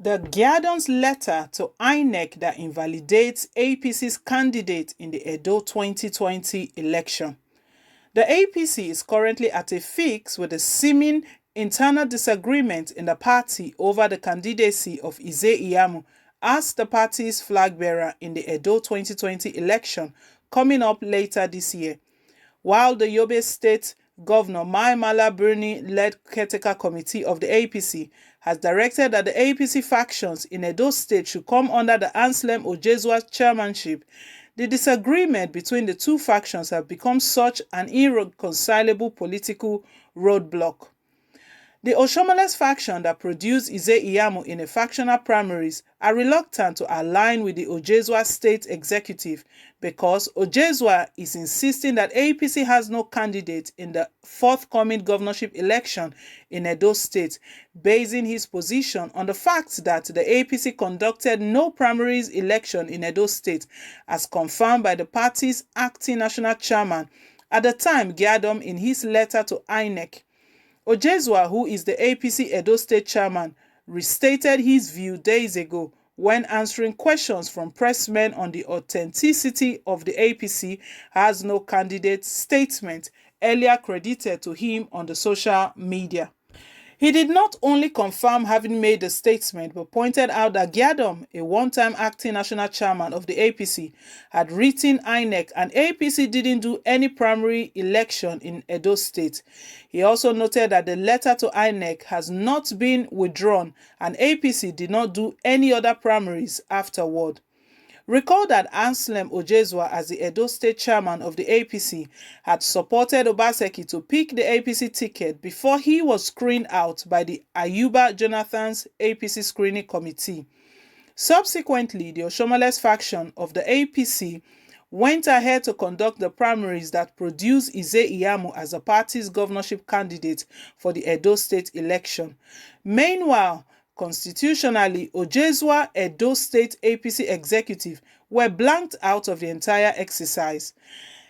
The Giadom's letter to INEC that invalidates APC's candidate in the Edo 2020 election. The APC is currently at a fix with a seeming internal disagreement in the party over the candidacy of Ize Iyamu as the party's flag bearer in the Edo 2020 election coming up later this year. While the Yobe State Governor Mai Mala Birni-led caretaker committee of the APC has directed that the APC factions in Edo State should come under the Anselm Ojezwa chairmanship, the disagreement between the two factions has become such an irreconcilable political roadblock. The Oshomoles faction that produced Ize Iyamu in a factional primaries are reluctant to align with the Ojezwa state executive because Ojezwa is insisting that APC has no candidate in the forthcoming governorship election in Edo State, basing his position on the fact that the APC conducted no primaries election in Edo State, as confirmed by the party's acting national chairman at the time, Giadom, in his letter to INEC. Ojezwa, who is the APC Edo State chairman, restated his view days ago when answering questions from pressmen on the authenticity of the APC has no candidate statement earlier credited to him on the social media. He did not only confirm having made the statement, but pointed out that Giadom, a one-time acting national chairman of the APC, had written INEC and APC didn't do any primary election in Edo State. He also noted that the letter to INEC has not been withdrawn and APC did not do any other primaries afterward. Recall that Anselm Ojezwa, as the Edo State chairman of the APC, had supported Obaseki to pick the APC ticket before he was screened out by the Ayuba Jonathan's APC screening committee. Subsequently, the Oshomoles faction of the APC went ahead to conduct the primaries that produced Ize Iyamu as the party's governorship candidate for the Edo State election. Meanwhile, constitutionally, Ojezwa Edo State APC executive were blanked out of the entire exercise.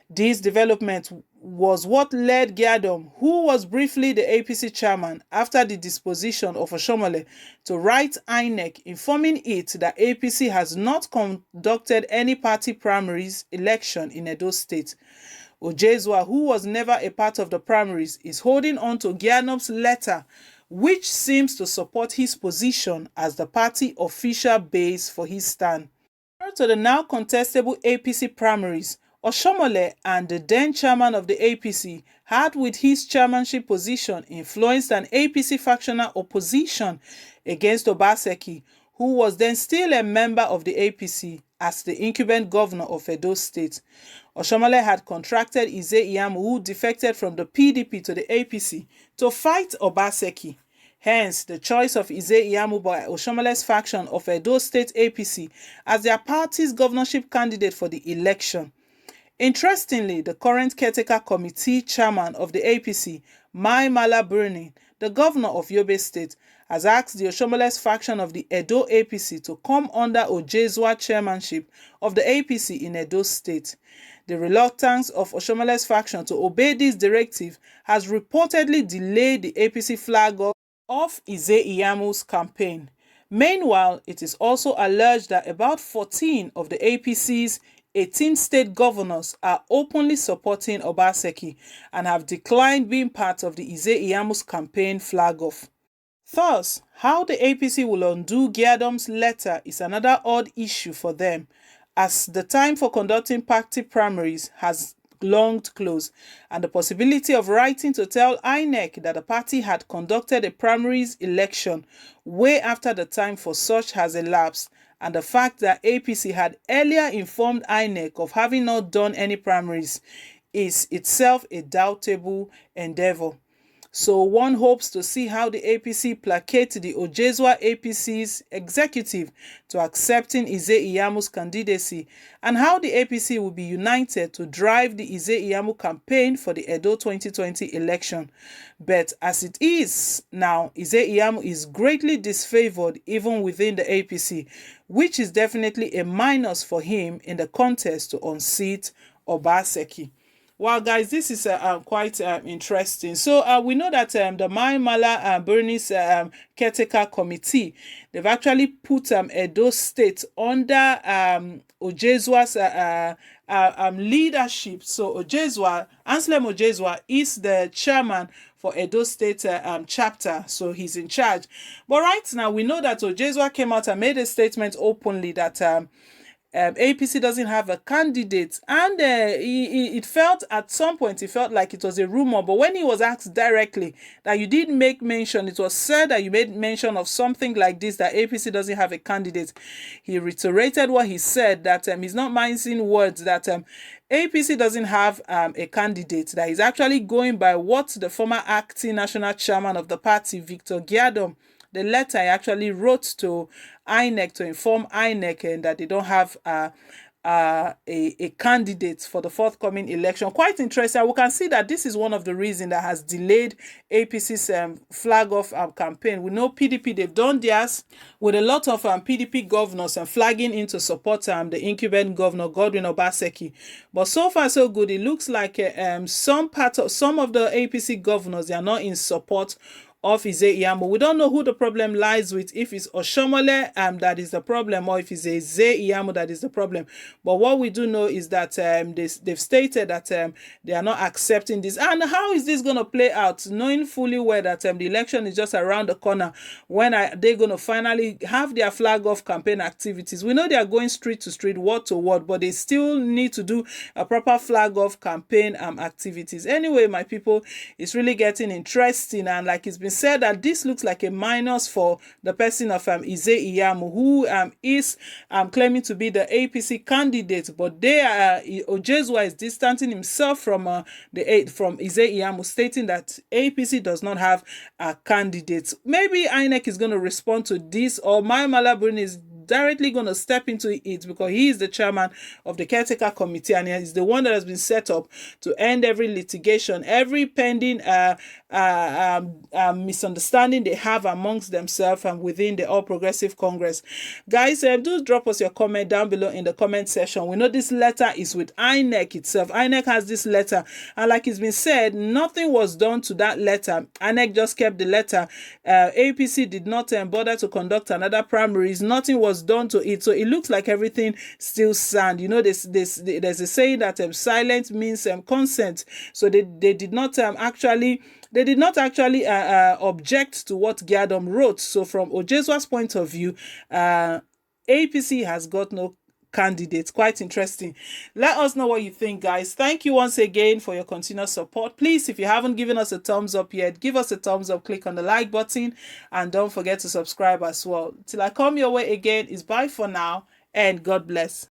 This development was what led Giadom, who was briefly the APC chairman after the disposition of Oshomole, to write INEC informing it that APC has not conducted any party primaries election in Edo State. Ojezwa, who was never a part of the primaries, is holding on to Giadom's letter, which seems to support his position as the party official base for his stand. Prior to the now contestable APC primaries, Oshomole and the then chairman of the APC had, with his chairmanship position, influenced an APC factional opposition against Obaseki, who was then still a member of the APC, as the incumbent governor of Edo State. Oshomole had contracted Ize Iyamu, who defected from the PDP to the APC, to fight Obaseki. Hence, the choice of Ize Iyamu by Oshomole's faction of Edo State APC as their party's governorship candidate for the election. Interestingly, the current caretaker committee chairman of the APC, Mai Mala Birni, the governor of Yobe State, has asked the Oshomoles faction of the Edo APC to come under Ojezwa chairmanship of the APC in Edo State. The reluctance of Oshomoles faction to obey this directive has reportedly delayed the APC flag of Ize Iyamu's campaign. Meanwhile, it is also alleged that about 14 of the APC's 18 state governors are openly supporting Obaseki and have declined being part of the Ize Iyamu's campaign flag-off. Thus, how the APC will undo Giadom's letter is another odd issue for them, as the time for conducting party primaries has long closed, and the possibility of writing to tell INEC that the party had conducted a primaries election way after the time for such has elapsed, and the fact that APC had earlier informed INEC of having not done any primaries is itself a doubtable endeavor. So one hopes to see how the APC placate the Ojezwa APC's executive to accepting Ize Iyamu's candidacy, and how the APC will be united to drive the Ize Iyamu campaign for the Edo 2020 election. But as it is now, Ize Iyamu is greatly disfavored even within the APC, which is definitely a minus for him in the contest to unseat Obaseki. Wow, guys, this is quite interesting. So we know that the Mai Mala Bernice caretaker committee, they've actually put Edo State under Ojezua's leadership. So Anselm Ojezua is the chairman for Edo State chapter, so he's in charge. But right now, we know that Ojezua came out and made a statement openly that APC doesn't have a candidate, and it felt at some point, it felt like it was a rumor. But when he was asked directly that you did make mention, it was said that you made mention of something like this, that APC doesn't have a candidate, he reiterated what he said, that he's not mincing words, that APC doesn't have a candidate, that he's actually going by what the former acting national chairman of the party, Victor Giadom, the letter I actually wrote to INEC to inform INEC and that they don't have a candidate for the forthcoming election. Quite interesting. We can see that this is one of the reasons that has delayed APC's flag off campaign. We know PDP, they've done theirs with a lot of PDP governors and flagging in to support the incumbent governor Godwin Obaseki. But so far so good. It looks like some of the APC governors, they are not in support of Ize Iyamo. We don't know who the problem lies with, if it's Oshomole that is the problem, or if it's Ize Iyamo that is the problem. But what we do know is that they've stated that they are not accepting this. And how is this going to play out, knowing fully well that the election is just around the corner? When they're going to finally have their flag off campaign activities? We know they are going street to street, word to word, but they still need to do a proper flag off campaign activities. Anyway, my people, it's really getting interesting, and like it's been said, that this looks like a minus for the person of Ize Iyamo, who is claiming to be the APC candidate, but Ojezua is distancing himself from Ize Iyamo, stating that APC does not have a candidate. Maybe INEC is going to respond to this, or Mai Mala Buni is directly going to step into it, because he is the chairman of the caretaker committee, and he is the one that has been set up to end every litigation, every pending misunderstanding they have amongst themselves and within the All Progressive Congress. Guys, do drop us your comment down below in the comment section. We know this letter is with INEC itself. INEC has this letter, and like it's been said, nothing was done to that letter. INEC just kept the letter. APC did not bother to conduct another primaries. Nothing was done to it, so it looks like everything still stand. You know, there's a saying that silence means consent. So they did not actually object to what Giadom wrote. So from Ojezua's point of view, APC has got no candidates. Quite interesting. Let us know what you think, guys. Thank you once again for your continuous support. Please, if you haven't given us a thumbs up yet, give us a thumbs up, click on the like button, and don't forget to subscribe as well. Till I come your way again, it's bye for now, and God bless.